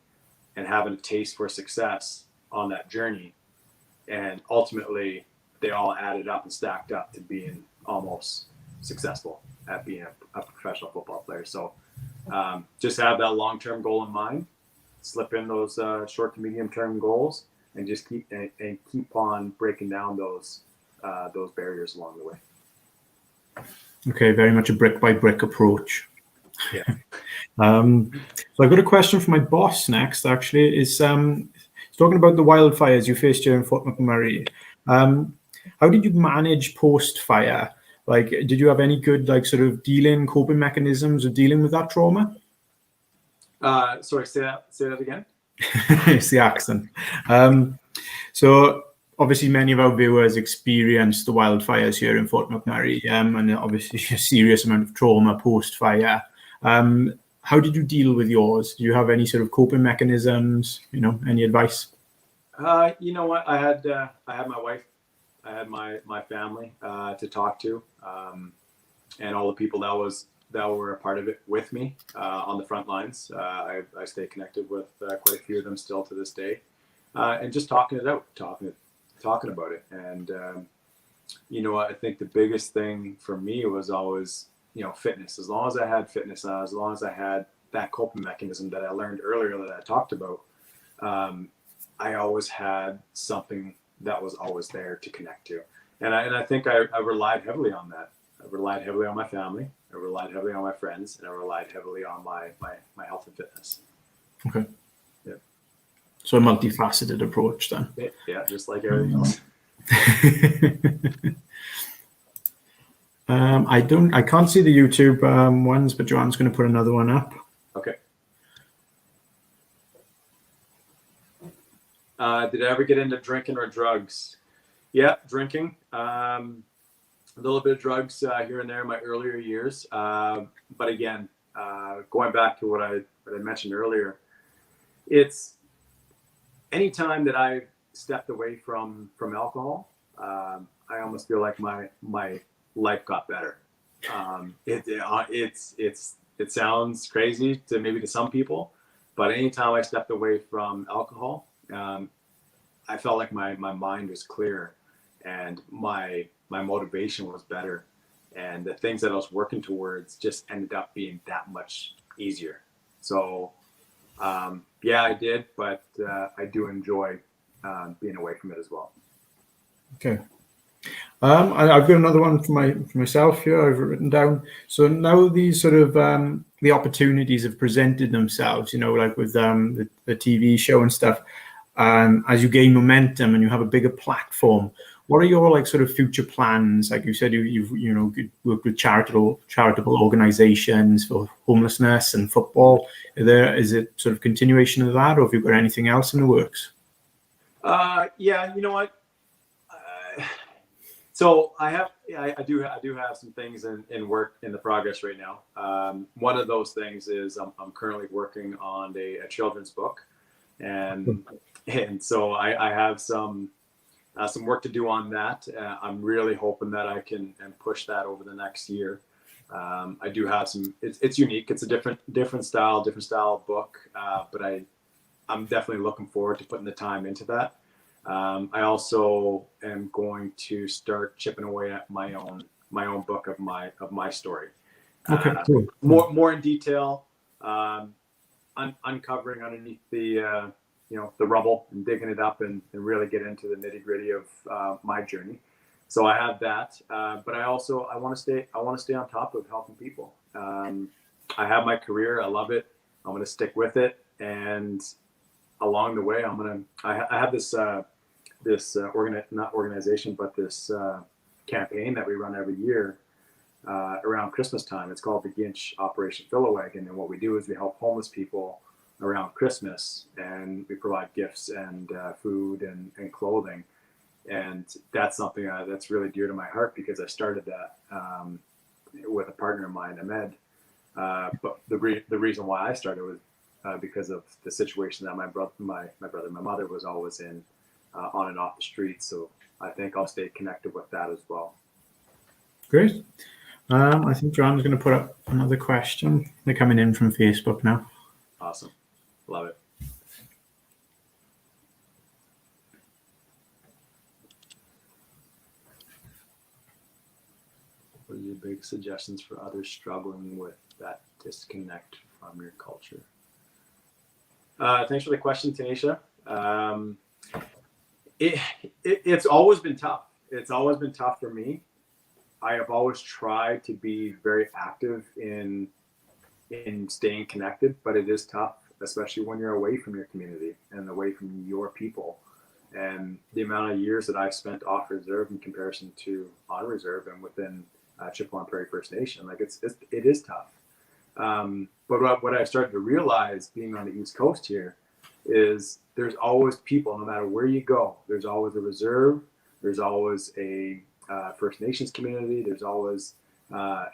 and having a taste for success on that journey. And ultimately, they all added up and stacked up to being almost successful at being a professional football player. So just have that long-term goal in mind, slip in those short to medium-term goals, and just keep on breaking down those barriers along the way. Okay, very much a brick by brick approach. Yeah. So I've got a question for my boss next. Actually, is talking about the wildfires you faced here in Fort McMurray. How did you manage post-fire? Like, did you have any good sort of coping mechanisms of dealing with that trauma? Sorry, say that again. It's the accent. So obviously many of our viewers experienced the wildfires here in Fort McMurray, and obviously a serious amount of trauma post-fire. How did you deal with yours? Do you have any sort of coping mechanisms? Any advice? You know what? I had my wife, I had my family to talk to, and all the people that were a part of it with me on the front lines. I stay connected with quite a few of them still to this day, and just talking it out, talking about it. And I think the biggest thing for me was always fitness. As long as I had fitness, as long as I had that coping mechanism that I learned earlier that I talked about, I always had something that was always there to connect to. And I think I relied heavily on that. I relied heavily on my family. I relied heavily on my friends, and I relied heavily on my health and fitness. Okay. Yeah. So a multifaceted approach then. Yeah, just like everything else. I can't see the YouTube ones, but Joanne's going to put another one up. Okay. Did I ever get into drinking or drugs? Yeah, drinking. A little bit of drugs here and there in my earlier years. But again, going back to what I mentioned earlier, it's anytime that I stepped away from alcohol, I almost feel like my life got better. It sounds crazy to some people, but anytime I stepped away from alcohol, I felt like my mind was clear, and my motivation was better, and the things that I was working towards just ended up being that much easier. So yeah, I did, but I do enjoy being away from it as well. Okay. I've got another one for myself here. I've written down. So now these sort of the opportunities have presented themselves, like with the TV show and stuff. As you gain momentum and you have a bigger platform, what are your sort of future plans? Like you said, you've worked with charitable organizations for homelessness and football. Is it sort of continuation of that, or have you got anything else in the works? Yeah, you know what? So I do have some things in work in the progress right now. One of those things is I'm currently working on a children's book, and so I have some work to do on that. I'm really hoping that I can push that over the next year. I do have some. It's unique. It's a different style of book, but I'm definitely looking forward to putting the time into that. I also am going to start chipping away at my own book of my story. Okay, cool. More in detail, uncovering underneath the rubble and digging it up and really get into the nitty gritty of my journey. So I have that, but I want to stay on top of helping people. I have my career. I love it. I'm going to stick with it, and along the way, I have this campaign that we run every year around Christmas time. It's called the Ginch Operation Fill-A-Wagon, and what we do is we help homeless people around Christmas, and we provide gifts and food and clothing. And that's something that's really dear to my heart, because I started that with a partner of mine, Ahmed. But the reason why I started was because of the situation that my mother was always in, on and off the street. So I think I'll stay connected with that as well. Great. I think Joanne's going to put up another question. They're coming in from Facebook now. Awesome. Love it. What are your big suggestions for others struggling with that disconnect from your culture? Thanks for the question, Tanisha. It's always been tough. It's always been tough for me. I have always tried to be very active in staying connected, but it is tough, especially when you're away from your community and away from your people. And the amount of years that I've spent off reserve in comparison to on reserve and within Chipewyan Prairie First Nation, like it is tough. But what I've started to realize being on the East Coast here is there's always people, no matter where you go. There's always a reserve. There's always a First Nations community. There's always a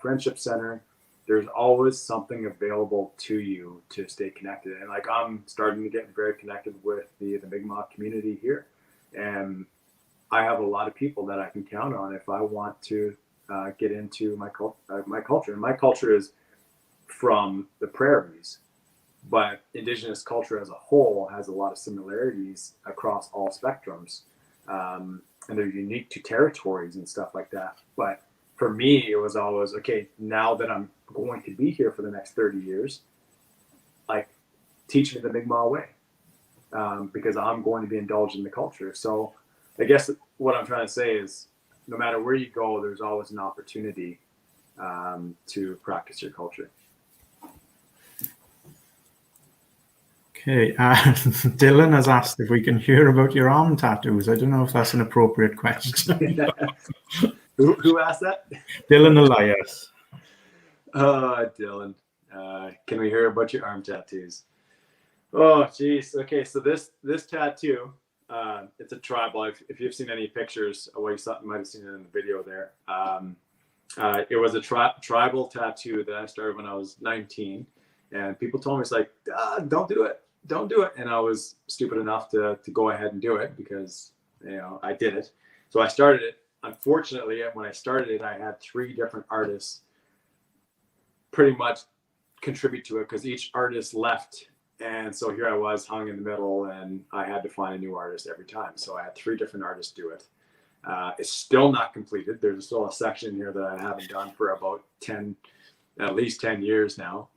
friendship center. There's always something available to you to stay connected. And like, I'm starting to get very connected with the Mi'kmaq community here, and I have a lot of people that I can count on if I want to get into my culture. And my culture is from the prairies, but Indigenous culture as a whole has a lot of similarities across all spectrums, and they're unique to territories and stuff like that. But for me, it was always, okay, now that I'm going to be here for the next 30 years, like, teach me the Mi'kmaq way, because I'm going to be indulged in the culture. So I guess what I'm trying to say is, no matter where you go, there's always an opportunity to practice your culture. Okay, Dylan has asked if we can hear about your arm tattoos. I don't know if that's an appropriate question. Who asked that? Dylan Elias. Dylan, can we hear about your arm tattoos? Oh, geez. Okay, so this tattoo, it's a tribal. If you've seen any pictures, well, you might have seen it in the video there. It was a tribal tattoo that I started when I was 19, and people told me, it's like, don't do it. Don't do it. And I was stupid enough to go ahead and do it, because, I did it. So I started it. Unfortunately, when I started it, I had 3 different artists pretty much contribute to it, because each artist left. And so here I was hung in the middle, and I had to find a new artist every time. So I had 3 different artists do it. It's still not completed. There's still a section here that I haven't done for about at least 10 years now.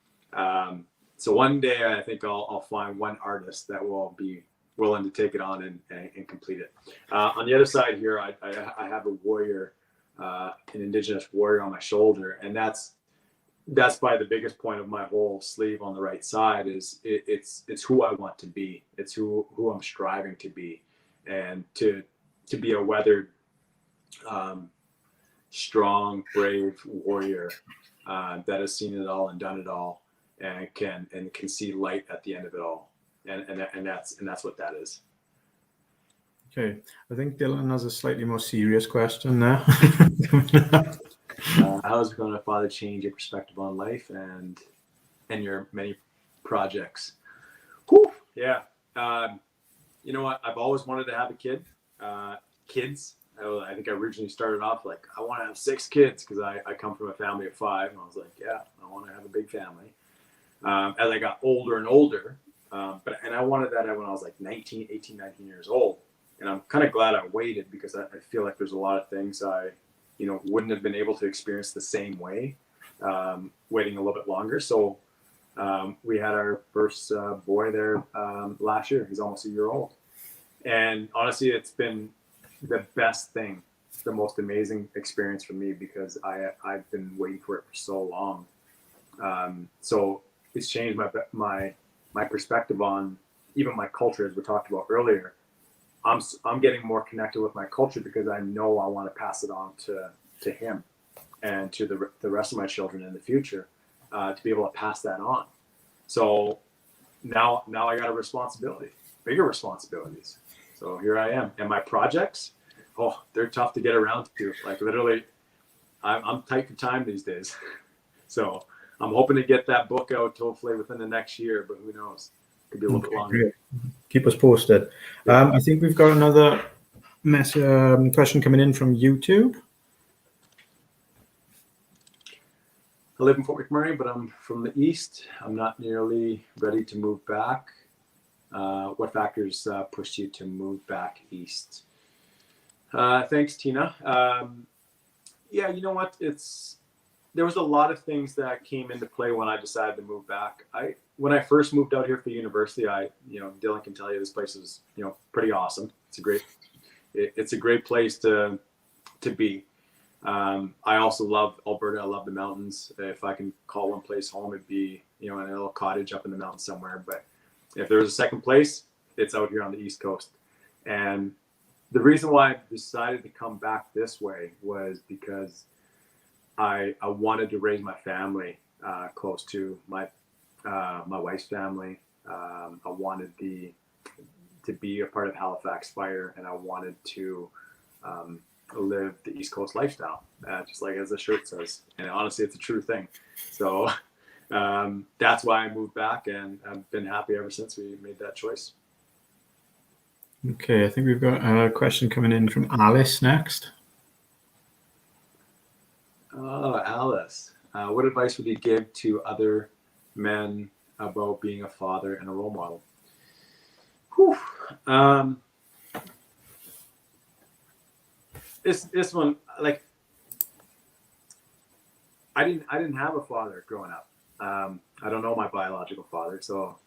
So one day I think I'll find one artist that will be willing to take it on and complete it. On the other side here, I have a warrior, an Indigenous warrior on my shoulder, and that's probably the biggest point of my whole sleeve on the right side. Is it's who I want to be. It's who I'm striving to be, and to be a weathered, strong, brave warrior that has seen it all and done it all, and can see light at the end of it all, and that's what that is. Okay, I think Dylan has a slightly more serious question now. How is going to Father change your perspective on life and your many projects? Whew, yeah. You know what? I've always wanted to have a kid. Kids. I think I originally started off like, I want to have 6 kids, because I come from a family of 5, and I was like, yeah, I want to have a big family. As I got older and older, and I wanted that when I was like 18, 19 years old. And I'm kind of glad I waited, because I feel like there's a lot of things I wouldn't have been able to experience the same way, waiting a little bit longer. So we had our first boy there last year. He's almost a year old. And honestly, it's been the best thing, the most amazing experience for me, because I've been waiting for it for so long. So it's changed my perspective on even my culture, as we talked about earlier. I'm getting more connected with my culture, because I know I want to pass it on to him and to the rest of my children in the future, to be able to pass that on. So now I got a responsibility, bigger responsibilities. So here I am. And my projects, they're tough to get around to. Like literally, I'm tight for time these days. So I'm hoping to get that book out hopefully within the next year, but who knows? Could be a little bit longer. Great. Keep us posted. I think we've got another question coming in from YouTube. I live in Fort McMurray, but I'm from the east. I'm not nearly ready to move back. What factors pushed you to move back east? Thanks, Tina. Yeah, you know what? There was a lot of things that came into play when I decided to move back. When I first moved out here for university, Dylan can tell you this place is, pretty awesome. It's a great place to be. I also love Alberta. I love the mountains. If I can call one place home, it'd be, in a little cottage up in the mountains somewhere. But if there's a second place, it's out here on the East Coast. And the reason why I decided to come back this way was because I wanted to raise my family close to my wife's family. I wanted to be a part of Halifax Fire, and I wanted to live the East Coast lifestyle, just like as the shirt says. And honestly, it's a true thing. So that's why I moved back, and I've been happy ever since we made that choice. Okay, I think we've got a question coming in from Alice next. Oh, Alice. What advice would you give to other men about being a father and a role model? This one, like, I didn't have a father growing up. I don't know my biological father, so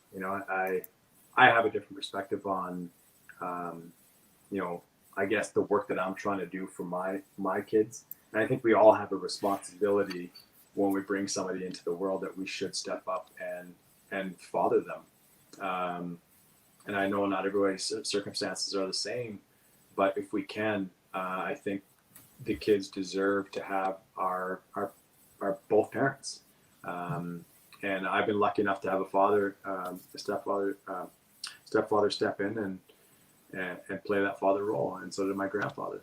I have a different perspective on I guess the work that I'm trying to do for my kids. And I think we all have a responsibility when we bring somebody into the world that we should step up and father them. And I know not everybody's circumstances are the same, but if we can, I think the kids deserve to have our both parents. And I've been lucky enough to have a stepfather step in and play that father role, and so did my grandfather.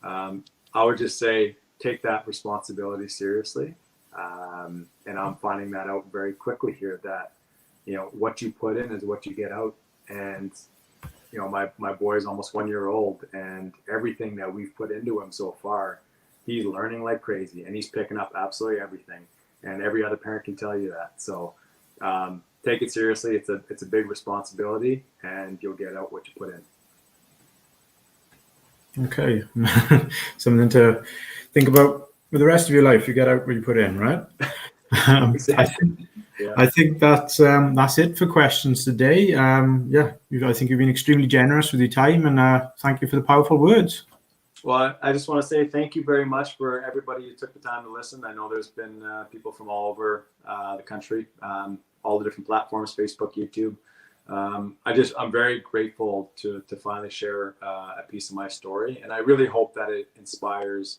I would just say take that responsibility seriously, and I'm finding that out very quickly here, that what you put in is what you get out. And my boy is almost 1 year old, and everything that we've put into him so far, he's learning like crazy, and he's picking up absolutely everything. And every other parent can tell you that. So take it seriously. It's a big responsibility, and you'll get out what you put in. Okay, something to think about with the rest of your life. You get out what you put in, right? Exactly. I think that's it for questions today. I think you've been extremely generous with your time, and thank you for the powerful words. Well, I just want to say thank you very much for everybody who took the time to listen. I know there's been people from all over the country, all the different platforms, Facebook, YouTube. I'm very grateful to finally share a piece of my story, and I really hope that it inspires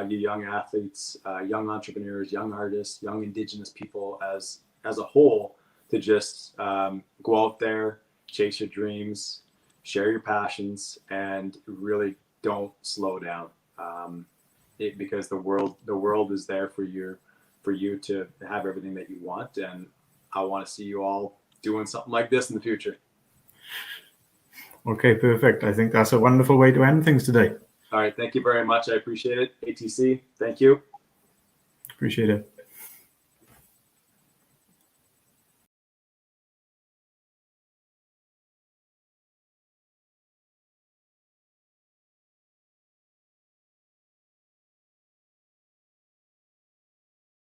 you young athletes, young entrepreneurs, young artists, young Indigenous people as a whole, to just go out there, chase your dreams, share your passions, and really don't slow down, because the world is there for you to have everything that you want. And I want to see you all doing something like this in the future. Okay, perfect. I think that's a wonderful way to end things today. All right. Thank you very much. I appreciate it. ATC, thank you. Appreciate it.